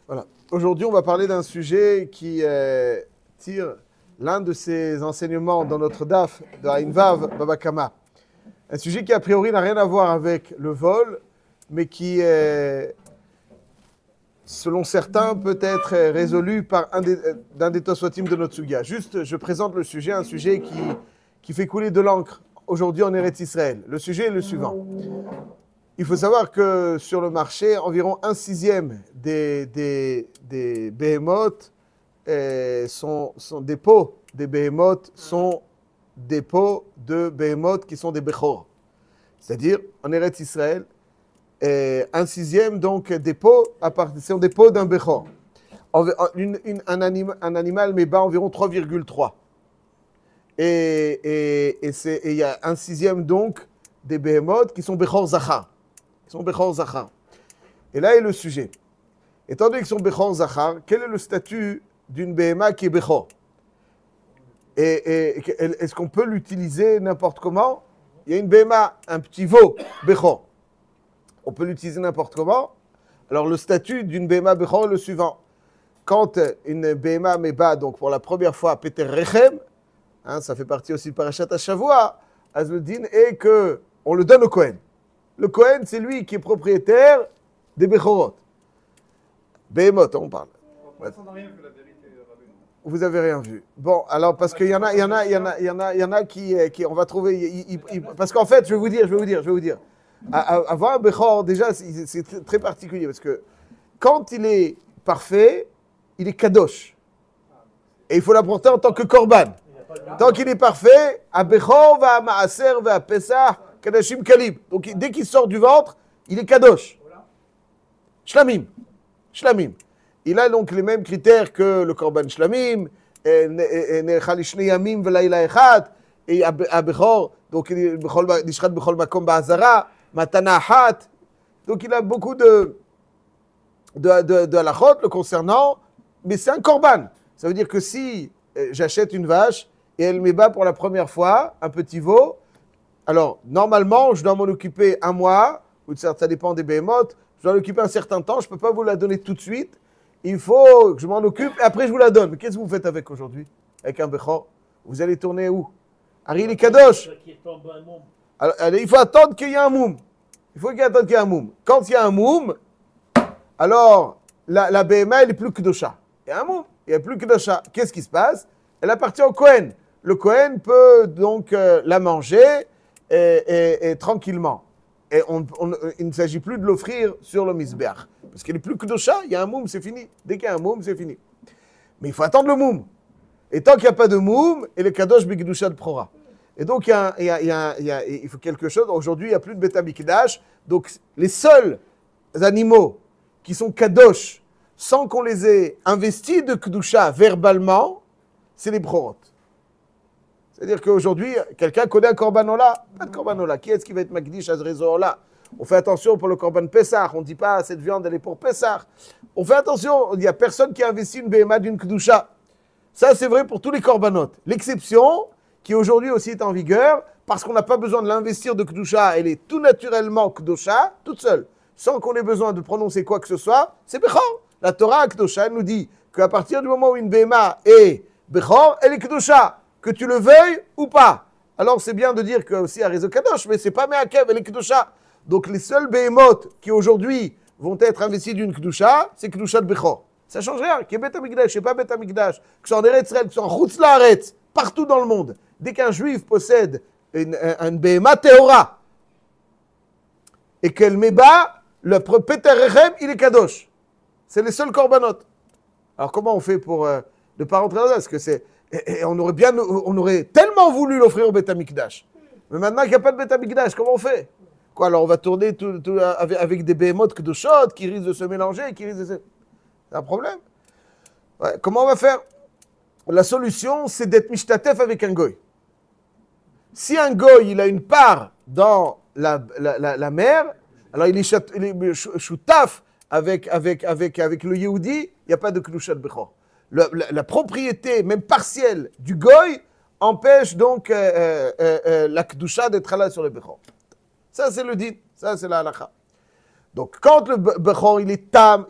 Voilà. Aujourd'hui, on va parler d'un sujet qui tire l'un de ses enseignements dans notre DAF de Ain Vav Baba Kama. Un sujet qui, a priori, n'a rien à voir avec le vol, mais qui, selon certains, peut être résolu par d'un des Tosfotim de notre Sugia. Juste, je présente le sujet, un sujet qui fait couler de l'encre aujourd'hui en Eretz Israël. Le sujet est le suivant. Il faut savoir que sur le marché, environ 1/6 des behemoths sont des pots des behemoths sont des pots de behemoths qui sont des bechor. C'est-à-dire, en Eretz Israël, 1/6 donc des pots sont des pots d'un bechor. Un animal met bas environ 3,3. Et il y a 1/6 donc des behemoths qui sont bechor zachar. Et là est le sujet. Étant donné qu'ils sont bechor zachar, quel est le statut d'une behema qui est bechor? Et est-ce qu'on peut l'utiliser n'importe comment? Il y a une behema, un petit veau bechor. On peut l'utiliser n'importe comment. Alors le statut d'une behema bechor est le suivant. Quand une behema met bas, donc pour la première fois, Peter Rechem, ça fait partie aussi de Parashat HaShavua, Azledin, et qu'on le donne au Kohen. Le Kohen, c'est lui qui est propriétaire des Bechorot. Behemoth, on parle. Ouais. Vous avez rien vu. Bon, alors parce qu'il y en a qui on va trouver. Parce qu'en fait, je vais vous dire. Avoir un Bechor, déjà, c'est très particulier parce que quand il est parfait, il est kadosh. Et il faut l'apporter en tant que korban. Tant qu'il est parfait, à Bechor, va à Maaser, va à Pesach, Kadashim Kalib. Donc dès qu'il sort du ventre, il est kadosh. Shlamim. Il a donc les mêmes critères que le korban shlamim, yamim velayla echad, et à Bechor, donc nishrat bechol makom ba'azara, matana hat. Donc il a beaucoup de halachot le concernant, mais c'est un korban. Ça veut dire que si j'achète une vache et elle met bas pour la première fois, un petit veau, alors normalement je dois m'en occuper un mois, ou ça dépend des behemoths, je dois l'occuper un certain temps, je ne peux pas vous la donner tout de suite. Il faut que je m'en occupe et après je vous la donne. Mais qu'est-ce que vous faites avec aujourd'hui? Avec un bechor? Vous allez tourner où? Ari les kadosh. Alors, il faut attendre qu'il y ait un moum. Quand il y a un moum, alors la BMA elle est plus kedosha. Il y a un moum, il n'y a plus kedosha. Qu'est-ce qui se passe? Elle appartient au Kohen. Le Kohen peut donc la manger et tranquillement. Et il ne s'agit plus de l'offrir sur le misbeach. Parce qu'il n'est plus que dosha, il y a un moum, c'est fini. Dès qu'il y a un moum, c'est fini. Mais il faut attendre le moum. Et tant qu'il n'y a pas de moum, et le kadosh b'kedusha de prora. Et donc, il faut quelque chose. Aujourd'hui, il n'y a plus de beta mikdash. Donc, les seuls animaux qui sont kadosh, sans qu'on les ait investis de kedusha verbalement, c'est les brorot. C'est-à-dire qu'aujourd'hui, quelqu'un connaît un korban ola? Pas de korban ola. Qui est-ce qui va être makdish à ce réseau ola? On fait attention pour le korban Pessah. On ne dit pas cette viande elle est pour Pessah. On fait attention. Il n'y a personne qui a investi une BMA d'une kedusha. Ça, c'est vrai pour tous les korbanot. L'exception, qui aujourd'hui aussi est en vigueur, parce qu'on n'a pas besoin de l'investir de kedusha, elle est tout naturellement kedusha, toute seule, sans qu'on ait besoin de prononcer quoi que ce soit, c'est bechor. La Torah kedusha, elle nous dit qu'à partir du moment où une BMA est bechor, elle est kedusha. Que tu le veuilles ou pas. Alors c'est bien de dire que aussi à réseau kadosh, mais c'est pas me'akev, elle est kedusha. Donc les seuls behemoths qui aujourd'hui vont être investis d'une kedusha, c'est kedusha de bechor. Ça change rien. Qu'il y ait Bet HaMikdash, qu'il n'y ait pas Bet HaMikdash, que ce soit en Eretz Israël, que ce soit en Chutz La'aretz, partout dans le monde. Dès qu'un juif possède une behema tehora et qu'elle met bas, le Peter Rechem, il est kadosh. C'est les seuls korbanot. Alors comment on fait pour ne pas rentrer dans ça? Parce que c'est et on aurait tellement voulu l'offrir au Bet HaMikdash. Mais maintenant qu'il n'y a pas de Bet HaMikdash, comment on fait? Quoi, alors on va tourner avec des behemoths kedoshot qui risquent de se mélanger, c'est un problème. Ouais, comment on va faire? La solution, c'est d'être mishtatef avec un goy. Si un goy, il a une part dans la mer, alors il est choutaf avec le Yehudi, il n'y a pas de kedushat bechor. La propriété, même partielle, du goy empêche donc la kedusha d'être là sur le bechor. Ça, c'est le din. Ça, c'est la halakha. Donc, quand le Bechor, il est tam,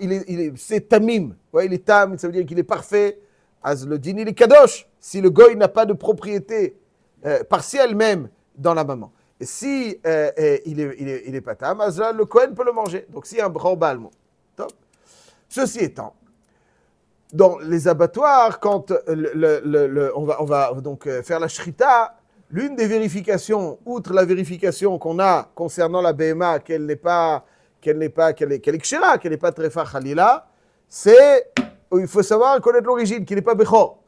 c'est tamim, ouais, il est tam, ça veut dire qu'il est parfait. Az le din, il est kadosh, si le goy n'a pas de propriété partielle même dans la maman. Et si il est pas tam, az là, le Kohen peut le manger. Donc, si un Bechor balmo. Ceci étant, dans les abattoirs, quand on va donc faire la shrita, l'une des vérifications, outre la vérification qu'on a concernant la BMA, qu'elle est kshera, qu'elle n'est pas trefa khalila, c'est, il faut savoir connaître l'origine, qu'il n'est pas bechor.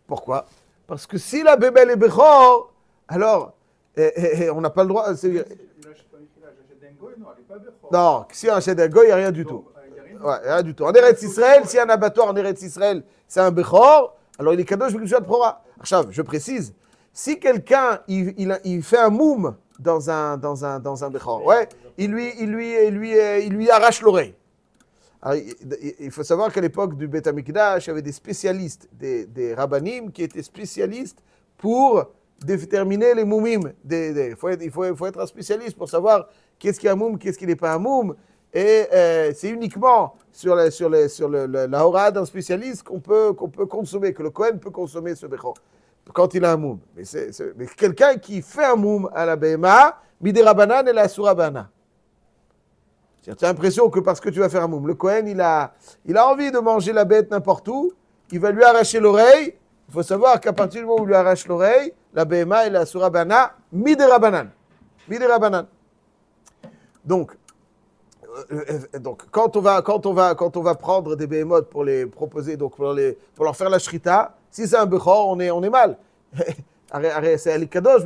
Pourquoi? Parce que si la bébé est bechor, alors on n'a pas le droit. Non, si on achète un goy, il n'y a rien du tout. Ouais, rien du tout. En Eretz Israël, si un abattoir en Eretz Israël, c'est un bechor, alors il est kadosh b'kedushat prora. Je précise, si quelqu'un il fait un moum dans un bechor, ouais, il lui arrache l'oreille. Alors, il faut savoir qu'à l'époque du Beth Amikdash, il y avait des spécialistes, des rabbanim qui étaient spécialistes pour déterminer les moumim. Il faut être un spécialiste pour savoir qu'est-ce qui est un moum, qu'est-ce qui n'est pas un moum. Et c'est uniquement sur la hora d'un spécialiste qu'on peut consommer, que le Kohen peut consommer ce bechor, quand il a un moum. Mais quelqu'un qui fait un moum à la BMA, midé rabanan et la surabana. Tu as l'impression que parce que tu vas faire un moum, le Kohen, il a envie de manger la bête n'importe où, il va lui arracher l'oreille. Il faut savoir qu'à partir du moment où il lui arrache l'oreille, la BMA et la surabana, midé rabanan. Midé rabanan. Donc, quand on va prendre des behemoths pour les proposer, donc pour leur faire la shrita, si c'est un bechor, on est mal. C'est Ali Kadosh,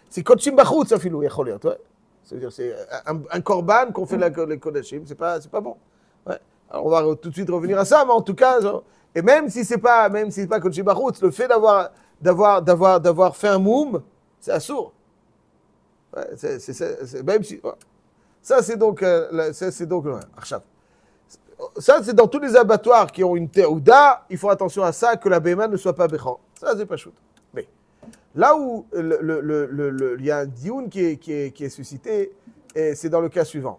c'est Kodshim Bachut, ça filou, yachol toi. C'est-à-dire, c'est un korban qu'on fait les kodashim, c'est pas bon. Ouais. Alors on va tout de suite revenir à ça, mais en tout cas, et même si c'est pas Kodshim Bachut, le fait d'avoir fait un moum, c'est assour. Ouais, même si. Ouais. Ça, c'est donc ça, c'est dans tous les abattoirs qui ont une teouda, il faut attention à ça, que la béma ne soit pas bechor. Ça, c'est pas chouette. Mais là où il y a un dioun qui est suscité, et c'est dans le cas suivant.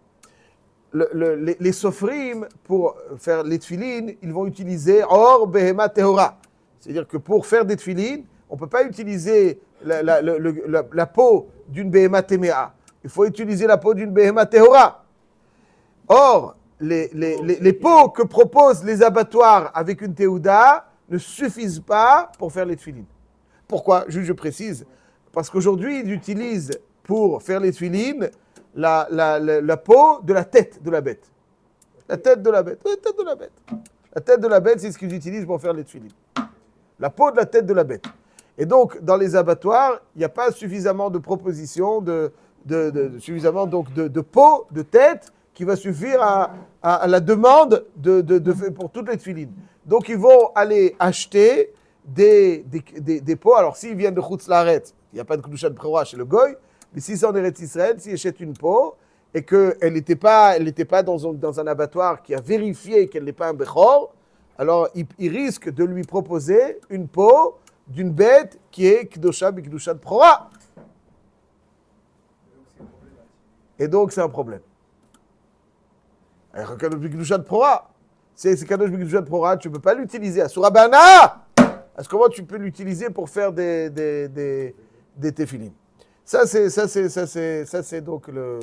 Les sofrim, pour faire les tfilines, ils vont utiliser or behema tehora. C'est-à-dire que pour faire des tfilines, on ne peut pas utiliser la peau d'une behema temea. Il faut utiliser la peau d'une behema tehora. Or, les peaux que proposent les abattoirs avec une théouda ne suffisent pas pour faire les tfilines. Pourquoi? Je précise. Parce qu'aujourd'hui, ils utilisent pour faire les tfilines la peau de la tête de la bête. La tête de la bête. La tête de la bête. La tête de la bête, c'est ce qu'ils utilisent pour faire les tfilines. La peau de la tête de la bête. Et donc, dans les abattoirs, il n'y a pas suffisamment de propositions, suffisamment donc de peau, de tête, qui va suffire à la demande pour toutes les tfilines. Donc, ils vont aller acheter des peaux. Alors, s'ils viennent de Chutz Laaretz, il n'y a pas de Kedushat Prora chez le Goy, mais si c'est en Eretz Israël, s'ils achètent une peau et qu'elle n'était pas dans un abattoir qui a vérifié qu'elle n'est pas un Bechor, alors il risque de lui proposer une peau d'une bête qui est Kedusha B'Kedushat Prora. Et donc, c'est un problème. Alors, Kadosh B'Kedushat Prora, c'est Kadosh B'Kedushat Prora, tu ne peux pas l'utiliser. Asura Bana! Comment tu peux l'utiliser pour faire des téphilines? Ça, c'est donc le.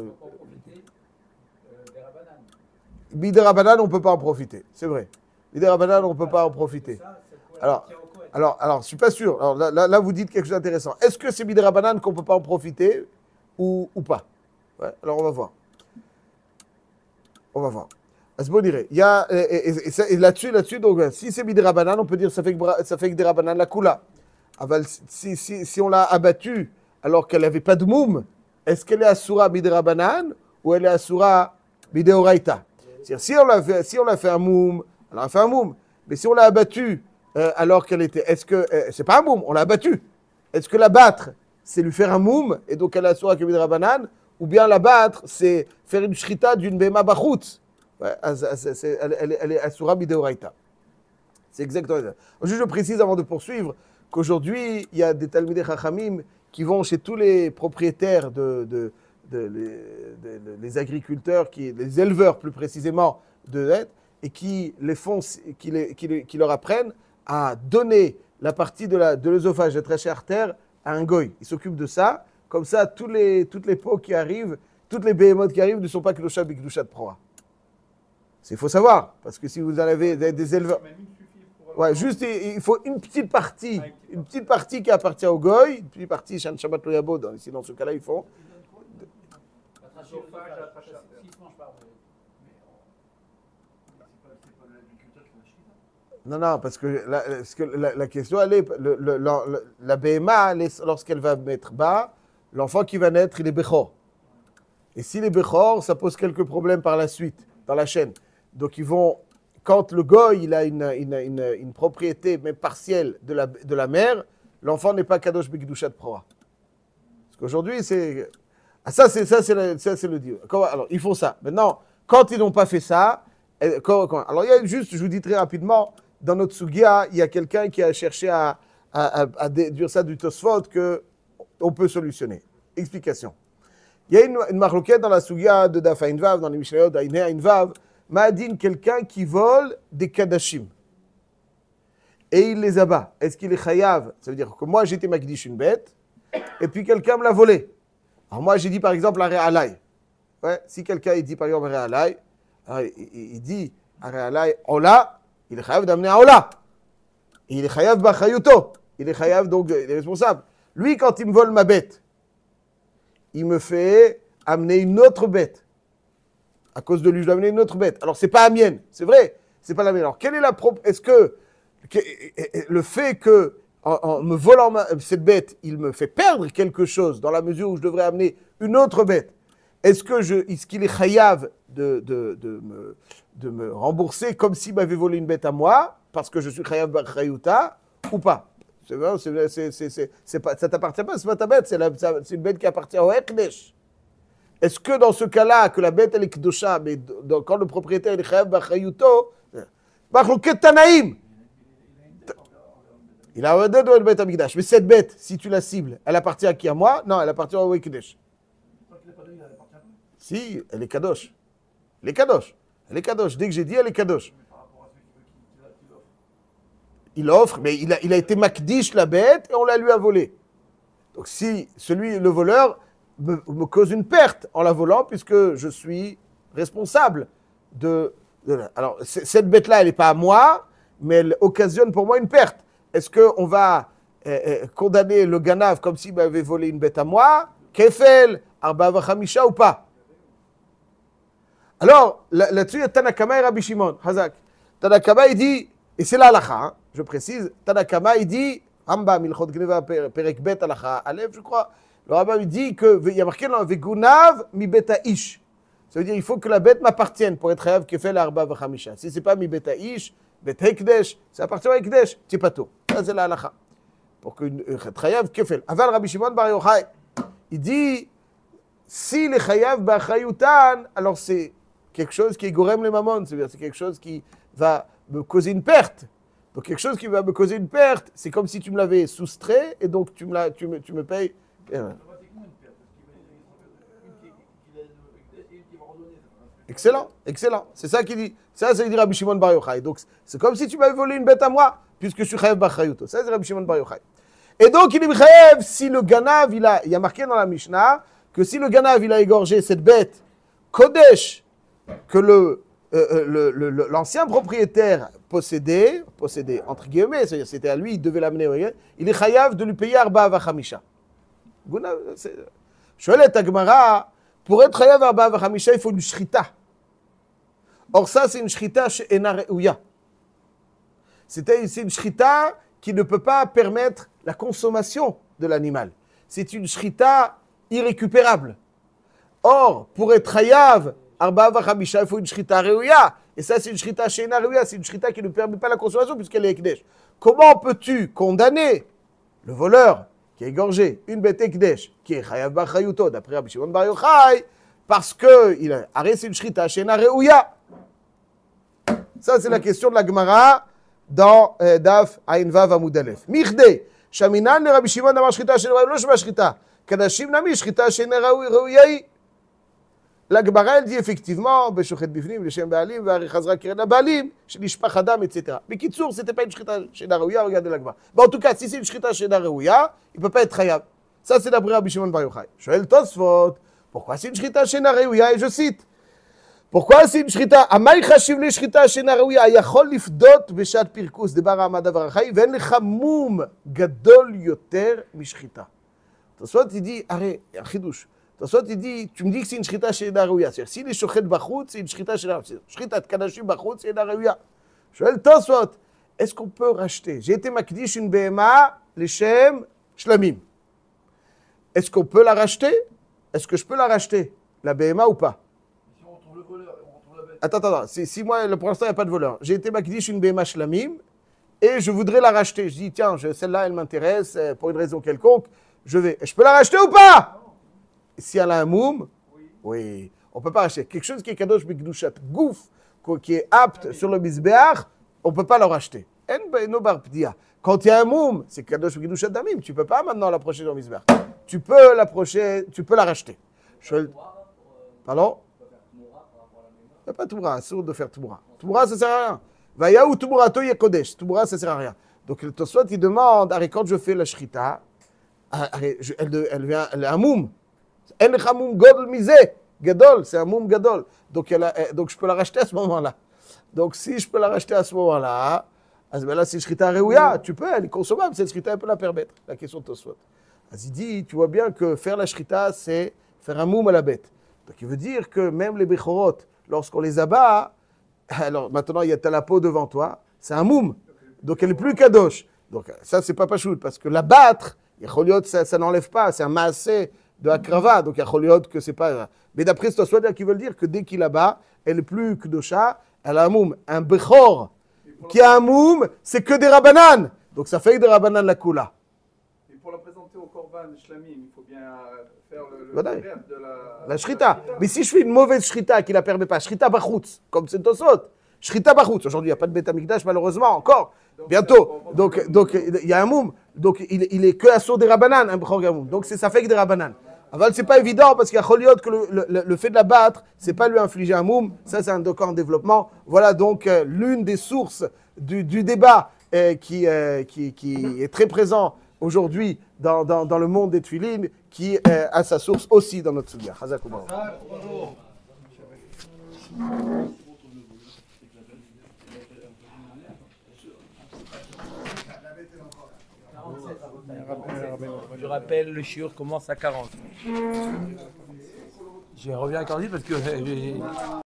Bidé Rabanan, on ne peut pas en profiter. C'est vrai. Bidé Rabanan, on ne peut pas en profiter. Alors, je ne suis pas sûr. Alors, là, vous dites quelque chose d'intéressant. Est-ce que c'est Bidé Rabanan qu'on ne peut pas en profiter ou pas? Ouais, alors, on va voir. Il y a, et là-dessus, donc, si c'est Bidé Rabanan, on peut dire ça fait que des Rabanan la Kula. Si on l'a abattue alors qu'elle n'avait pas de moum, est-ce qu'elle est Asura Bidé Rabanan ou elle est Asura Bidé Oraita? C'est-à-dire, si on l'a fait un moum, elle a fait un moum. Mais si on l'a abattue alors qu'elle était, est-ce que, c'est pas un moum, on l'a abattue. Est-ce que l'abattre, c'est lui faire un moum, et donc elle est Asura Bidé Rabanan, ou bien l'abattre, c'est faire une shrita d'une bema bachut. Ouais, elle est Asura Bidé Oraita. C'est exactement ça. Je précise avant de poursuivre qu'aujourd'hui, il y a des Talmidei Chachamim qui vont chez tous les propriétaires les agriculteurs, les éleveurs plus précisément, et qui leur apprennent à donner la partie de l'œsophage, de trachée artère, à un goy. Ils s'occupent de ça. Comme ça, toutes les peaux qui arrivent, toutes les behemoths qui arrivent ne sont pas kedusha b'kedushat proa. Il faut savoir, parce que si vous en avez des éleveurs... Ouais, juste, il faut une petite partie qui appartient au goy, une petite partie, Shan Shabbat Lo Yabo, ici dans ce cas-là, ils font... Non, parce que la question, elle est, la BMA, lorsqu'elle va mettre bas, l'enfant qui va naître, il est Bechor. Et s'il est Bechor, ça pose quelques problèmes par la suite, dans la chaîne. Donc ils vont, quand le goy, il a une propriété, même partielle, de la mère, l'enfant n'est pas Kadosh B'Kedushat Proa. Parce qu'aujourd'hui, c'est... Ah, ça, c'est le dieu. Alors, ils font ça. Maintenant, quand ils n'ont pas fait ça, alors il y a juste, je vous dis très rapidement, dans notre Sugia, il y a quelqu'un qui a cherché à déduire ça du Tosfot qu'on peut solutionner. Explication. Il y a une marloquette dans la Sugia de Daf Ain Vav, dans les Mishnayot d'Aïné Ain Vav, Ma'adin, quelqu'un qui vole des Kadashim. Et il les abat. Est-ce qu'il est chayav? Ça veut dire que moi, j'étais makdish une bête, et puis quelqu'un me l'a volé. Alors moi, j'ai dit par exemple un réalai. Ouais, si quelqu'un dit par exemple un réalai, il dit un réalai, Ola, il est chayav d'amener un Ola. Il est chayav b'achayuto. Il est chayav, donc il est responsable. Lui, quand il me vole ma bête, il me fait amener une autre bête. À cause de lui, je dois amener une autre bête. Alors, c'est pas la mienne, c'est vrai, c'est pas la mienne. Alors, quelle est est-ce que le fait que, en me volant cette bête, il me fait perdre quelque chose dans la mesure où je devrais amener une autre bête, est-ce qu'il est chayav de me rembourser comme s'il m'avait volé une bête à moi, parce que je suis chayav b'achayuta, ou pas? C'est pas, ça t'appartient pas, c'est pas ta bête, c'est une bête qui appartient au Ekdesh. Est-ce que dans ce cas-là, que la bête elle est kedusha, mais quand le propriétaire est chayav b'achayuto, machloket tanaïm, il a un de bête amigdash. Mais cette bête, si tu la cibles, elle appartient à qui? À moi? Non, elle appartient au Ekdesh. Si, elle est kadosh. Elle est kadosh. Elle est kadosh. Dès que j'ai dit, elle est kadosh. Il offre, mais il a été makdish la bête et on la lui a volée. Donc si le voleur me cause une perte en la volant, puisque je suis responsable alors cette bête-là, elle n'est pas à moi, mais elle occasionne pour moi une perte. Est-ce qu'on va condamner le ganav comme s'il m'avait volé une bête à moi, kefel, arba vachamisha ou pas? Alors, là-dessus, il y a Tanakama et Rabbi Shimon, Hazak. Tanakama, il dit, et c'est la halakha, hein, je précise, Tanakama, il dit, Rambam, Ilchot Gneva, Perek Bet, halakha, Aleph, je crois, le Rambam, il dit qu'il y a marqué dans Vegunav, mi beta ish. Ça veut dire, il faut que la bête m'appartienne pour être hayav kefel arba vachamisha. Si c'est pas mi beta ish, bet hekdesh, ça appartient à hekdesh, c'est pas tout. Ça, c'est la halakha. Pour que chayav kefel. Aval Rabbi Shimon Bar Yochai, il dit, si les chayav b'achayutan, alors c'est quelque chose qui est gorem les mamon, c'est-à-dire c'est quelque chose qui va me causer une perte. Donc quelque chose qui va me causer une perte, c'est comme si tu me l'avais soustrait et donc tu me payes. Excellent, excellent. C'est ça qu'il dit. Ça dit Rabbi Shimon Bar Yochai. Donc c'est comme si tu m'avais volé une bête à moi, puisque je suis chayav b'achayuto. Ça c'est Rabbi Shimon Bar Yochai. Et donc il est chayav si le ganav, il y a marqué dans la Mishnah que si le ganav il a égorgé cette bête kodesh que l'ancien propriétaire possédait entre guillemets, c'est-à-dire c'était à lui, il devait l'amener, il est chayav de lui payer arba vachamisha. Shoelet Agmara, pour être chayav arba vachamisha, il faut une shrita. Or ça, c'est une shrita chez Ena Re'uya. C'est une shrita qui ne peut pas permettre la consommation de l'animal. C'est une shrita irrécupérable. Or, pour être chayav arba vachamisha, il faut une shrita re'uya. Et ça, c'est une shrita chez Ena Re'uya. C'est une shrita qui ne permet pas la consommation puisqu'elle est ekdesh. Comment peux-tu condamner le voleur qui a égorgé une bête ekdesh, qui est chayav b'achayuto, d'après Rabbi Shimon Bar Yochai, parce qu'il a arrêté une shrita chez Ena Re'uya? Ça, c'est la question de la Gemara dans Daf Ain Vav Amud Aleph. Michdei, Shaminan le Rabbi Shimon Amar shrita chez Ena Re'uya, lo shema shrita. Kadashim nami shrita chez Ena Re'uya. la Gemara, elle dit effectivement, Beshochet Bifnim, Leshem Baalim, Chazra Keren Baalim, Shnishpach Adam, etc. Mais Kitsour, c'était pas une Shrita Shena Reouya, regardez la Gemara. Bon, en tout cas, si c'est une Shrita Shena Reouya, il peut pas être Chayav. Ça, c'est d'après Rabbi Shimon Bar Yochai. Shoel Tosfot, pourquoi c'est une Shrita Shena Reouya? Et je cite, pourquoi c'est une Shrita? Amay Chashiv le Shrita Shena Reouya, Yachol Lifdot Beshat Pirkus, Debar Hamad Avarachai, Ven Lecha Mum Gadol Yoter Mishrita. Tosfot, il dit, arrête, Chidouche. Tosfot, il dit, tu me dis que c'est une shrita shena reouya. C'est-à-dire, si les shochet bachut, c'est une shrita shena reouya. Shrita de kadashim bachut, c'est une reouya. Je vais le Tosfot, est-ce qu'on peut racheter? J'ai été makdish une BMA, les shem, shlamim. Est-ce qu'on peut la racheter? Est-ce que je peux la racheter, la BMA ou pas? Si on retrouve le voleur, on retrouve la bête. Attends. Si moi, pour l'instant, il n'y a pas de voleur. J'ai été makdish une BMA shlamim et je voudrais la racheter. Je dis, tiens, celle-là, elle m'intéresse pour une raison quelconque. Je vais. Je peux la racheter ou pas? Si elle a un moum, oui. On ne peut pas racheter. Quelque chose qui est kadosh b'kedushat gouf, qui est apte sur le misbeach, on ne peut pas le racheter. Quand il y a un moum, c'est kadosh b'kedushat damim. Tu ne peux pas maintenant l'approcher dans le misbeach. Tu peux l'approcher, tu peux la racheter. Pardon? Il n'y a pas Toumra, c'est de faire Toumra. Toumra, ça ne sert à rien. Vayaou Toumra to yekodesh. Toumra, ça ne sert à rien. Donc le Tosfot, il demande, quand je fais la shrita, elle a un moum. En Moum Godol Misé, Gadol, c'est un Moum Gadol. Donc je peux la racheter à ce moment-là. Donc si je peux la racheter à ce moment-là, là c'est Shrita Reouya, tu peux, elle est consommable, cette Shrita, elle peut la permettre. La question de Tosfot. Il dit, tu vois bien que faire la Shrita, c'est faire un Moum à la bête. Donc il veut dire que même les Bechorot, lorsqu'on les abat, alors maintenant il y a ta la peau devant toi, c'est un Moum. Donc elle est plus Kadosh. Donc ça c'est pas Pachout, parce que la battre, ça n'enlève pas, c'est un maasé de Akrava, donc il y a Choliot que c'est pas. Mais d'après ce Tosfot qui veulent dire que dès qu'il abat, elle est plus Kdosha, elle a un moum. Un Bechor qui a un moum, c'est que des Rabanan. Donc ça fait des Rabanan la Kula. Et pour la présenter au Korban Shlamim, il faut bien faire le verbe de la Shrita. Mais si je fais une mauvaise Shrita qui ne la permet pas, Shrita Bachutz, comme c'est Tosfot, Shrita Bachutz, aujourd'hui il n'y a pas de Beth Amikdash malheureusement encore. Bientôt. Donc il y a un moum. Donc il est que à saut des Rabanan, un Bechor Gamoum. Donc ça fait que des Rabanan. Aval, c'est pas évident parce qu'il y a Choliot que le fait de la battre, c'est pas lui infliger un moum. Ça, c'est un encore en développement. Voilà donc l'une des sources du débat qui est très présent aujourd'hui dans le monde des Tfilin, qui a sa source aussi dans notre Soudia. Chazakouba. Je rappelle, le shiur commence à 40. Je reviens à 40 parce que